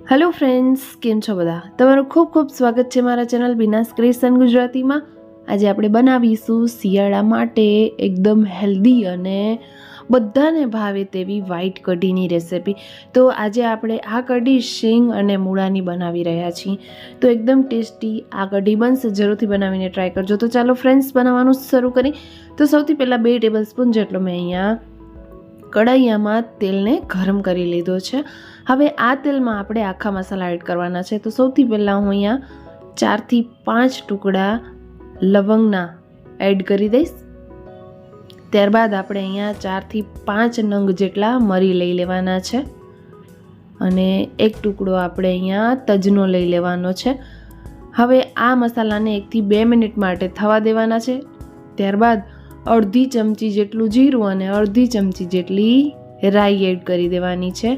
Hello friends, કેમ છો બધા? તમારું ખૂબ ખૂબ સ્વાગત છે મારા ચેનલ બીનાસ ક્રિએશન ગુજરાતીમાં. આજે આપણે બનાવીશું શિયાળા માટે એકદમ હેલ્ધી અને બધાને ભાવે તેવી વ્હાઈટ કઢીની રેસિપી. તો આજે આપણે આ કઢી શીંગ અને મૂળાની બનાવી રહ્યા છીએ. તો એકદમ ટેસ્ટી આ કઢી બનશે, જરૂરથી બનાવીને ટ્રાય કરજો. તો ચાલો ફ્રેન્ડ્સ, બનાવવાનું શરૂ કરી. તો સૌથી પહેલાં 2 ટેબલસ્પૂન જેટલો મેં અહીંયા કઢાઈયામાં તેલને ગરમ કરી લીધો છે. હવે આ તેલમાં આપણે આખા મસાલા એડ કરવાના છે. તો સૌથી પહેલાં હું અહીંયા 4 થી 5 ટુકડા લવંગના એડ કરી દઈશ. ત્યારબાદ આપણે અહીંયા 4 થી 5 નંગ જેટલા મરી લઈ લેવાના છે અને 1 ટુકડો આપણે અહીંયા તજનો લઈ લેવાનો છે. હવે આ મસાલાને 1 થી 2 મિનિટ માટે થવા દેવાના છે. ત્યારબાદ અડધી ચમચી જેટલું જીરું અને અડધી ચમચી જેટલી રાઈ એડ કરી દેવાની છે.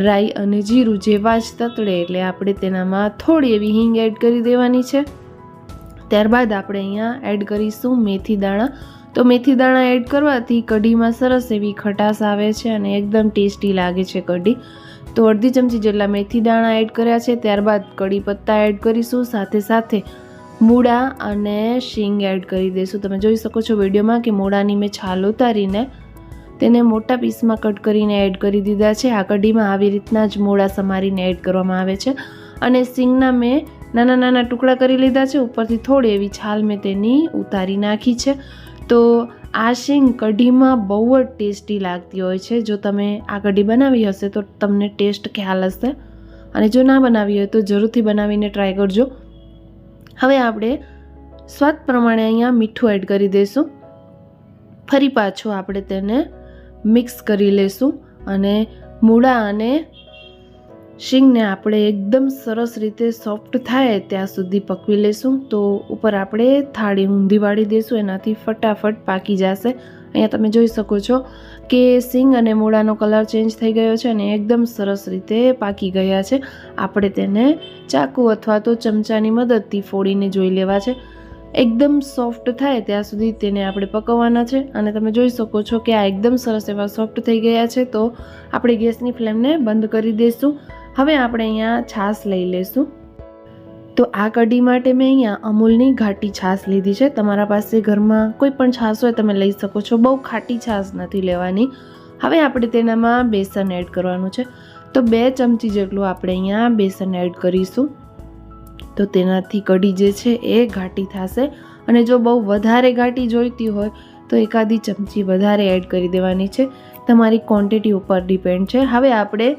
રાઈ અને જીરું જેવા જ તતડે એટલે આપણે તેનામાં થોડી એવી હિંગ એડ કરી દેવાની છે. ત્યારબાદ આપણે અહીંયા એડ કરીશું મેથી દાણા. તો મેથી દાણા એડ કરવાથી કઢીમાં સરસ એવી ખટાશ આવે છે અને એકદમ ટેસ્ટી લાગે છે કઢી. તો અડધી ચમચી જેટલા મેથી દાણા એડ કર્યા છે. ત્યારબાદ કઢી પત્તા એડ કરીશું, સાથે સાથે મૂળા અને શીંગ એડ કરી દઈશું. તમે જોઈ શકો છો વિડીયોમાં કે મૂળાની મેં છાલ ઉતારીને તેને મોટા પીસમાં કટ કરીને એડ કરી દીધા છે. આ કઢીમાં આવી રીતના જ મૂળા સમારીને એડ કરવામાં આવે છે. અને શીંગના મેં નાના નાના ટુકડા કરી લીધા છે. ઉપરથી થોડી એવી છાલ મેં તેની ઉતારી નાખી છે. તો આ શીંગ કઢીમાં બહુ જ ટેસ્ટી લાગતી હોય છે. જો તમે આ કઢી બનાવી હશે તો તમને ટેસ્ટ ખ્યાલ હશે, અને જો ના બનાવી હોય તો જરૂરથી બનાવીને ટ્રાય કરજો. હવે આપણે સ્વાદ પ્રમાણે અહીંયા મીઠું એડ કરી દઈશું. ફરી પાછું આપણે તેને મિક્સ કરી લઈશું અને મૂળા અને શીંગને આપણે એકદમ સરસ રીતે સોફ્ટ થાય ત્યાં સુધી પકવી લઈશું. તો ઉપર આપણે થાળી ઊંધી વાળી દઈશું, એનાથી ફટાફટ પાકી જશે. અહીંયા તમે જોઈ શકો છો કે શીંગ અને મૂળાનો કલર ચેન્જ થઈ ગયો છે અને એકદમ સરસ રીતે પાકી ગયા છે. આપણે તેને ચાકુ અથવા તો ચમચાની મદદથી ફોડીને જોઈ લેવા છે. એકદમ સોફ્ટ થાય ત્યાં સુધી તેને આપણે પકવવાના છે. અને તમે જોઈ શકો છો કે આ એકદમ સરસ એવા સોફ્ટ થઈ ગયા છે. તો આપણે ગેસની ફ્લેમને બંધ કરી દઈશું. હવે આપણે અહીંયા છાશ લઈ લઈશું. તો આ કઢી માટે મેં અહીંયા અમૂલની ઘાટી છાશ લીધી છે. તમારા પાસે ઘરમાં કોઈ પણ છાશ હોય તમે લઈ શકો છો. બહુ ખાટી છાશ નથી લેવાની. હવે આપણે તેનામાં બેસન એડ કરવાનું છે. તો 2 ચમચી જેટલું આપણે અહીંયા બેસન એડ કરીશું. તો તેનાથી કઢી જે છે એ ઘાટી થશે. અને જો બહુ વધારે ઘાટી જોઈતી હોય તો એકાદી ચમચી વધારે એડ કરી દેવાની છે. તમારી ક્વોન્ટિટી ઉપર ડિપેન્ડ છે. હવે આપણે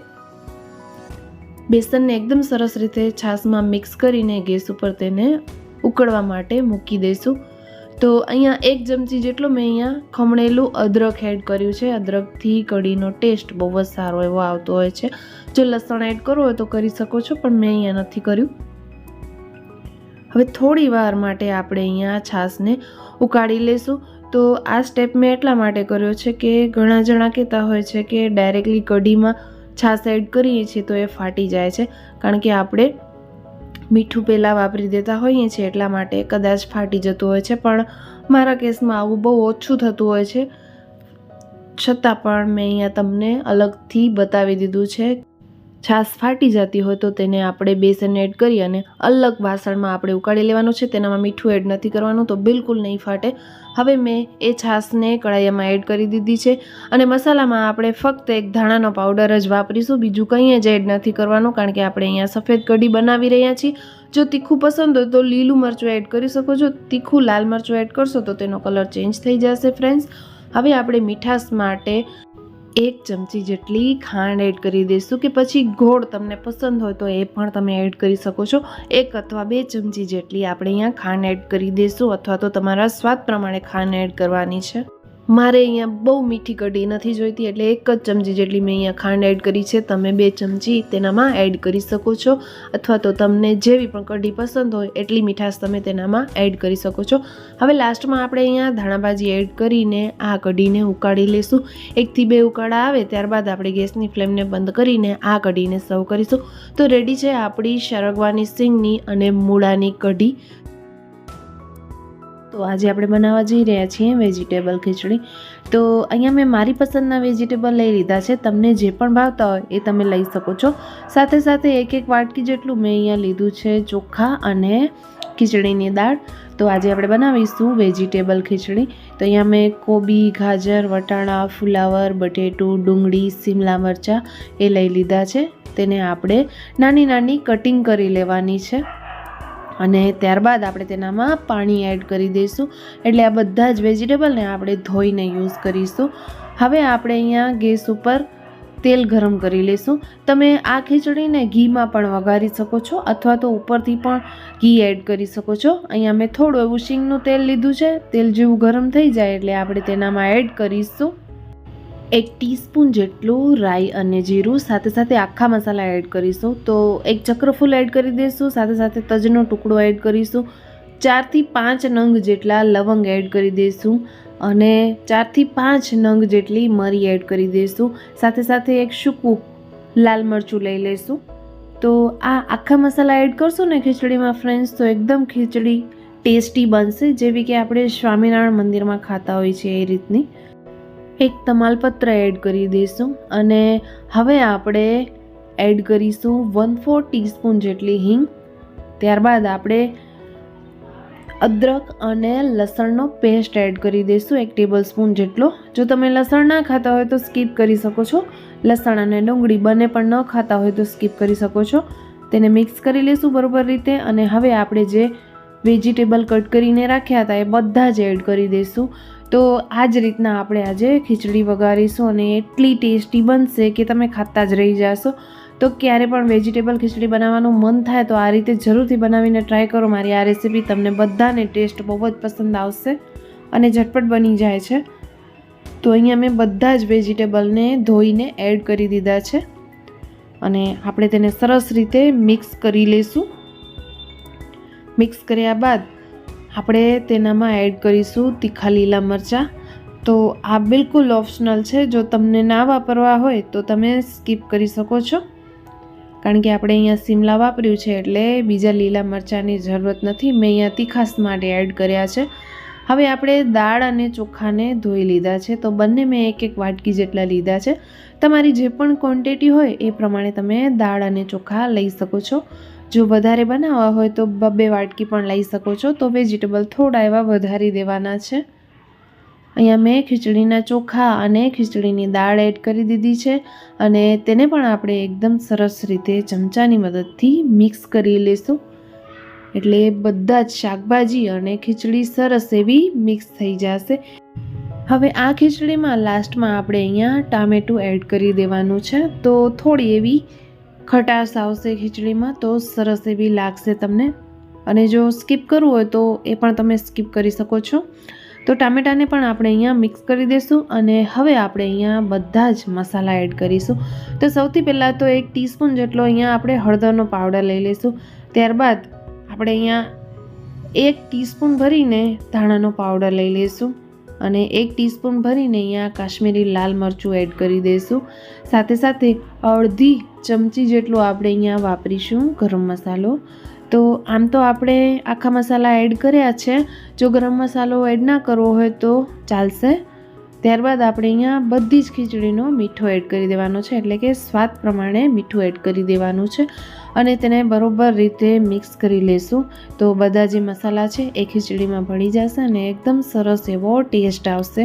બેસનને એકદમ સરસ રીતે છાશમાં મિક્સ કરીને ગેસ ઉપર તેને ઉકળવા માટે મૂકી દઈશું. તો અહીંયા 1 ચમચી જેટલો મેં અહીંયા ખમણેલું અદરક એડ કર્યું છે. અદરકથી કઢીનો ટેસ્ટ બહુ જ સારો એવો આવતો હોય છે. જો લસણ એડ કરવું હોય તો કરી શકો છો, પણ મેં અહીંયા નથી કર્યું. હવે થોડી વાર માટે આપણે અહીંયા છાશને ઉકાળી લઈશું. તો આ સ્ટેપ મેં એટલા માટે કર્યો છે કે ઘણા જણા કહેતા હોય છે કે ડાયરેક્ટલી કઢીમાં છાશ એડ કરીએ છીએ તો એ ફાટી જાય છે, કારણ કે આપણે મીઠું પહેલાં વાપરી દેતા હોઈએ છીએ એટલા માટે કદાચ ફાટી જતું હોય છે. પણ મારા કેસમાં આવું બહુ ઓછું થતું હોય છે, છતાં પણ મેં અહીંયા તમને અલગથી બતાવી દીધું છે. છાશ ફાટી જતી હોય તો તેને આપણે બેસન એડ કરી અને અલગ વાસણમાં આપણે ઉકાળી લેવાનું છે. તેનામાં મીઠું એડ નથી કરવાનું, તો બિલકુલ નહીં ફાટે. હવે મેં એ છાશને કઢાઈમાં એડ કરી દીધી છે. અને મસાલામાં આપણે ફક્ત 1 ધાણાનો પાવડર જ વાપરીશું, બીજું કંઈ જ એડ નથી કરવાનું, કારણ કે આપણે અહીંયા સફેદ કઢી બનાવી રહ્યા છીએ. જો તીખું પસંદ હોય તો લીલું મરચું એડ કરી શકો છો. તીખું લાલ મરચું એડ કરશો તો તેનો કલર ચેન્જ થઈ જશે ફ્રેન્ડ્સ. હવે આપણે મીઠાશ માટે 1 ચમચી જેટલી ખાંડ એડ કરી દઈશું, કે પછી ગોળ તમને પસંદ હોય તો એ પણ તમે એડ કરી શકો છો. 1 અથવા 2 ચમચી જેટલી આપણે અહીંયા ખાંડ એડ કરી દઈશું, અથવા તો તમારા સ્વાદ પ્રમાણે ખાંડ એડ કરવાની છે. મારે અહીંયા બહુ મીઠી કઢી નથી જોઈતી એટલે 1 જ ચમચી જેટલી મેં અહીંયા ખાંડ એડ કરી છે. તમે 2 ચમચી તેનામાં એડ કરી શકો છો, અથવા તો તમને જેવી પણ કઢી પસંદ હોય એટલી મીઠાશ તમે તેનામાં એડ કરી શકો છો. હવે લાસ્ટમાં આપણે અહીંયા ધાણાભાજી એડ કરીને આ કઢીને ઉકાળી લઈશું. 1 થી 2 ઉકાળા આવે ત્યારબાદ આપણે ગેસની ફ્લેમને બંધ કરીને આ કઢીને સર્વ કરીશું. તો રેડી છે આપણી સરગવાની શીંગની અને મૂળાની કઢી. તો આજે આપણે બનાવવા જઈ રહ્યા છીએ વેજીટેબલ ખીચડી. તો અહીંયા મેં મારી પસંદના વેજીટેબલ લઈ લીધા છે. તમને જે પણ ભાવતા હોય એ તમે લઈ શકો છો. સાથે સાથે એક વાટકી જેટલું મેં અહીંયા લીધું છે ચોખા અને ખીચડીની દાળ. તો આજે આપણે બનાવીશું વેજીટેબલ ખીચડી. તો અહીંયા મેં કોબી, ગાજર, વટાણા, ફુલાવર, બટેટું, ડુંગળી, શિમલા મરચાં એ લઈ લીધા છે. તેને આપણે નાની નાની કટિંગ કરી લેવાની છે અને ત્યારબાદ આપણે તેનામાં પાણી એડ કરી દઈશું. એટલે આ બધા જ વેજીટેબલને આપણે ધોઈને યુઝ કરીશું. હવે આપણે અહીંયા ગેસ ઉપર તેલ ગરમ કરી લઈશું. તમે આ ખીચડીને ઘીમાં પણ વઘારી શકો છો અથવા તો ઉપરથી પણ ઘી એડ કરી શકો છો. અહીંયા મેં થોડું એવું શીંગનું તેલ લીધું છે. તેલ જેવું ગરમ થઈ જાય એટલે આપણે તેનામાં એડ કરીશું 1 ટીસ્પૂન જેટલું રાઈ અને જીરું. સાથે સાથે આખા મસાલા એડ કરીશું. તો 1 ચક્રફૂલ એડ કરી દઈશું. સાથે સાથે તજનો ટુકડો એડ કરીશું. 4 થી 5 નંગ જેટલા લવંગ એડ કરી દઈશું અને 4 થી 5 નંગ જેટલી મરી એડ કરી દઈશું. સાથે સાથે એક સૂકું લાલ મરચું લઈ લઈશું. તો આ આખા મસાલા એડ કરશું ને ખીચડીમાં ફ્રેન્ડ્સ, તો એકદમ ખીચડી ટેસ્ટી બનશે, જેવી કે આપણે સ્વામિનારાયણ મંદિરમાં ખાતા હોય છે એ રીતની. એક તમાલપત્ર એડ કરી દઈશું અને હવે આપણે એડ કરીશું 1/4 ટીસ્પૂન જેટલી હિંગ. ત્યારબાદ આપણે અદરક અને લસણનો પેસ્ટ એડ કરી દઈશું 1 ટેબલસ્પૂન જેટલો. જો તમે લસણ ના ખાતા હોય તો સ્કીપ કરી શકો છો. લસણ અને ડુંગળી બંને પણ ન ખાતા હોય તો સ્કીપ કરી શકો છો. તેને મિક્સ કરી લઈશું બરોબર રીતે અને હવે આપણે જે વેજીટેબલ કટ કરીને રાખ્યા હતા એ બધા જ એડ કરી દઈશું. તો આ જ રીતના આપણે આજે ખીચડી વઘારીશું અને એટલી ટેસ્ટી બનશે કે તમે ખાતા જ રહી જશો. તો ક્યારે પણ વેજીટેબલ ખીચડી બનાવવાનું મન થાય તો આ રીતે જરૂરથી બનાવીને ટ્રાય કરો. મારી આ રેસીપી તમને બધાને ટેસ્ટ બહુ જ પસંદ આવશે અને ઝટપટ બની જાય છે. તો અહીંયા મેં બધા જ વેજીટેબલને ધોઈને એડ કરી દીધા છે અને આપણે તેને સરસ રીતે મિક્સ કરી લઈશું. મિક્સ કર્યા બાદ આપણે તેનામાં એડ કરીશું તીખા લીલા મરચાં. તો આ બિલકુલ ઓપ્શનલ છે. જો તમને ના વાપરવા હોય તો તમે સ્કીપ કરી શકો છો, કારણ કે આપણે અહીંયા શિમલા વાપર્યું છે એટલે બીજા લીલા મરચાંની જરૂરત નથી. મેં અહીંયા તીખાસ માટે એડ કર્યા છે. હવે આપણે દાળ અને ચોખાને ધોઈ લીધા છે. તો બંને મેં એક વાટકી જેટલા લીધા છે. તમારી જે પણ ક્વોન્ટિટી હોય એ પ્રમાણે તમે દાળ અને ચોખા લઈ શકો છો. જો વધારે બનાવવા હોય તો 2 વાટકી પણ લઈ શકો છો. તો વેજીટેબલ થોડા એવા વધારી દેવાના છે. અહીંયા મેં ખીચડીના ચોખા અને ખીચડીની દાળ એડ કરી દીધી છે અને તેને પણ આપણે એકદમ સરસ રીતે ચમચાની મદદથી મિક્સ કરી લઈશું. એટલે બધા જ શાકભાજી અને ખીચડી સરસ એવી મિક્સ થઈ જશે. હવે આ ખીચડીમાં લાસ્ટમાં આપણે અહીંયા ટામેટું એડ કરી દેવાનું છે. તો થોડી એવી ખટાશ આવશે ખીચડીમાં, તો સરસ એવી લાગશે તમને. અને જો સ્કીપ કરવું હોય તો એ પણ તમે સ્કીપ કરી શકો છો. તો ટામેટાને પણ આપણે અહીંયા મિક્સ કરી દઈશું અને હવે આપણે અહીંયા બધા જ મસાલા એડ કરીશું. તો સૌથી પહેલાં તો 1 ટીસ્પૂન જેટલો અહીંયા આપણે હળદરનો પાવડર લઈ લઈશું. ત્યારબાદ આપણે અહીંયા 1 ટીસ્પૂન ભરીને ધાણાનો પાવડર લઈ લઈશું અને 1 ટીસ્પૂન ભરીને અહીંયા કાશ્મીરી લાલ મરચું એડ કરી દઈશું. સાથે સાથે અડધી ચમચી જેટલું આપણે અહીંયા વાપરીશું ગરમ મસાલો. તો આમ તો આપણે આખા મસાલા એડ કર્યા છે. જો ગરમ મસાલો એડ ના કરવો હોય તો ચાલશે. ત્યારબાદ આપણે અહીંયા બધી જ ખીચડીનો મીઠો એડ કરી દેવાનો છે, એટલે કે સ્વાદ પ્રમાણે મીઠું એડ કરી દેવાનું છે અને તેને બરોબર રીતે મિક્સ કરી લેશું. તો બધા જે મસાલા છે એ ખીચડીમાં ભળી જશે અને એકદમ સરસ એવો ટેસ્ટ આવશે.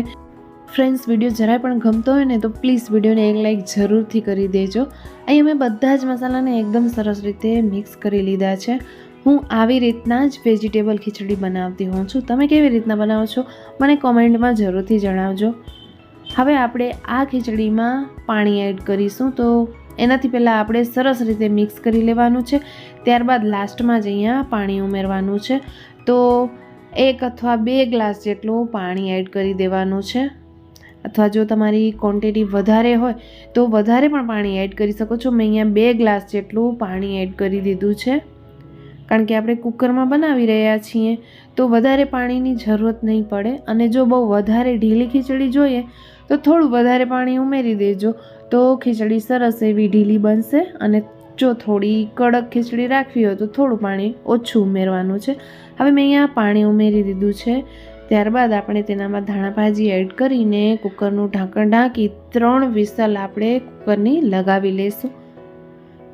ફ્રેન્ડ્સ, વિડીયો જરાય પણ ગમતો હોય ને તો પ્લીઝ વિડીયોને એક લાઈક જરૂરથી કરી દેજો. અહીંયા મેં બધા જ મસાલાને એકદમ સરસ રીતે મિક્સ કરી લીધા છે. હું આવી રીતના જ વેજીટેબલ ખીચડી બનાવતી હોઉં છું. તમે કેવી રીતના બનાવો છો મને કોમેન્ટમાં જરૂરથી જણાવજો. હવે આપણે આ ખીચડીમાં પાણી એડ કરીશું. તો એનાથી પહેલાં આપણે સરસ રીતે મિક્સ કરી લેવાનું છે. ત્યારબાદ લાસ્ટમાં જ અહીંયા પાણી ઉમેરવાનું છે. તો 1 અથવા 2 ગ્લાસ જેટલું પાણી એડ કરી દેવાનું છે. અથવા જો તમારી ક્વોન્ટિટી વધારે હોય તો વધારે પણ પાણી એડ કરી શકો છો. મેં અહીંયા 2 ગ્લાસ જેટલું પાણી એડ કરી દીધું છે, કારણ કે આપણે કુકરમાં બનાવી રહ્યા છીએ તો વધારે પાણીની જરૂરત નહીં પડે. અને જો બહુ વધારે ઢીલી ખીચડી જોઈએ તો થોડું વધારે પાણી ઉમેરી દેજો, તો ખીચડી સરસ એવી ઢીલી બનશે. અને જો થોડી કડક ખીચડી રાખવી હોય તો થોડું પાણી ઓછું ઉમેરવાનું છે. હવે મેં અહીંયા પાણી ઉમેરી દીધું છે. ત્યારબાદ આપણે તેનામાં ધાણા ભાજી એડ કરીને કુકરનું ઢાંકણ ઢાંકી 3 વિસલ આપણે કુકરની લગાવી લઈશું.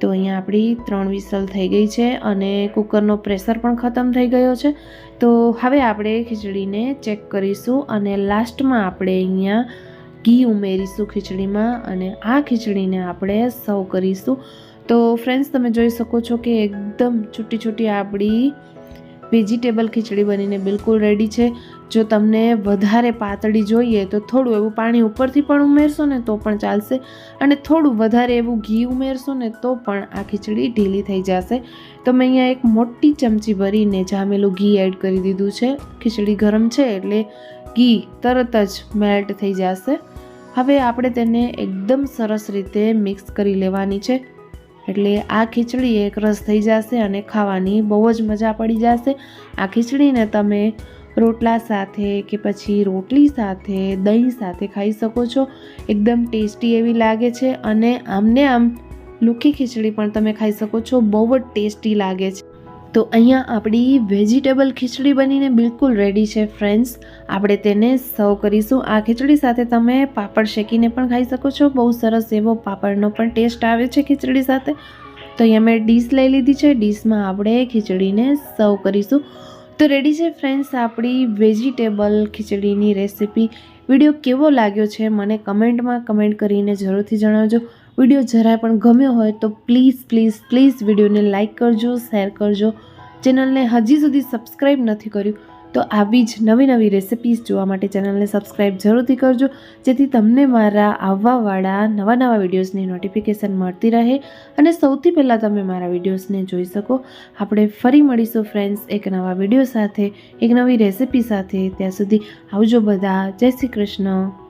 તો અહીંયા આપણી 3 વિસલ થઈ ગઈ છે અને કુકરનો પ્રેશર પણ ખતમ થઈ ગયો છે. તો હવે આપણે ખીચડીને ચેક કરીશું અને લાસ્ટમાં આપણે અહીંયા ઘી ઉમેરીશું ખીચડીમાં અને આ ખીચડીને આપણે સર્વ કરીશું. તો ફ્રેન્ડ્સ, તમે જોઈ શકો છો કે એકદમ છૂટી છૂટી આપણી વેજીટેબલ ખીચડી બનીને બિલકુલ રેડી છે. જો તમને વધારે પાતળી જોઈએ તો થોડું એવું પાણી ઉપરથી પણ ઉમેરશો ને તો પણ ચાલશે અને થોડું વધારે એવું ઘી ઉમેરશો ને તો પણ આ ખીચડી ઢીલી થઈ જશે. તો મેં અહીંયા એક મોટી ચમચી ભરીને જામેલું ઘી એડ કરી દીધું છે. ખીચડી ગરમ છે એટલે ઘી તરત જ મેલ્ટ થઈ જશે. હવે આપણે તેને એકદમ સરસ રીતે મિક્સ કરી લેવાની છે એટલે આ ખીચડી એક રસ થઈ જશે અને ખાવાની બહુ જ મજા પડી જશે. આ ખીચડીને તમે રોટલા સાથે કે પછી રોટલી સાથે દહીં સાથે ખાઈ શકો છો. એકદમ ટેસ્ટી એવી લાગે છે અને આમને આમ લુખી ખીચડી પણ તમે ખાઈ શકો છો. બહુ જ ટેસ્ટી લાગે છે. તો અહીંયા આપણી વેજીટેબલ ખીચડી બનીને બિલકુલ રેડી છે ફ્રેન્ડ્સ. આપણે તેને સર્વ કરીશું. આ ખીચડી સાથે તમે પાપડ શેકીને પણ ખાઈ શકો છો. બહુ સરસ એવો પાપડનો પણ ટેસ્ટ આવે છે ખીચડી સાથે. તો અહીંયા મેં ડીશ લઈ લીધી છે. ડીશમાં આપણે ખીચડીને સર્વ કરીશું. તો રેડી છે ફ્રેન્ડ્સ આપણી વેજીટેબલ ખીચડીની રેસીપી. વિડીયો કેવો લાગ્યો છે મને કમેન્ટમાં કમેન્ટ કરીને જરૂરથી જણાવજો. વિડીયો જરાય પણ ગમ્યો હોય તો પ્લીઝ પ્લીઝ પ્લીઝ વિડીયોને લાઇક કરજો, શેર કરજો. ચેનલને હજી સુધી સબસ્ક્રાઈબ નથી કર્યું તો આવી જ નવી નવી રેસિપીઝ જોવા માટે ચેનલને સબસ્ક્રાઈબ જરૂરથી કરજો, જેથી તમને મારા આવવાવાળા નવા વિડીયોઝની નોટિફિકેશન મળતી રહે અને સૌથી પહેલાં તમે મારા વિડીયોઝને જોઈ શકો. આપણે ફરી મળીશું ફ્રેન્ડ્સ એક નવા વિડીયો સાથે, એક નવી રેસિપી સાથે. ત્યાં સુધી આવજો બધા. જય શ્રી કૃષ્ણ.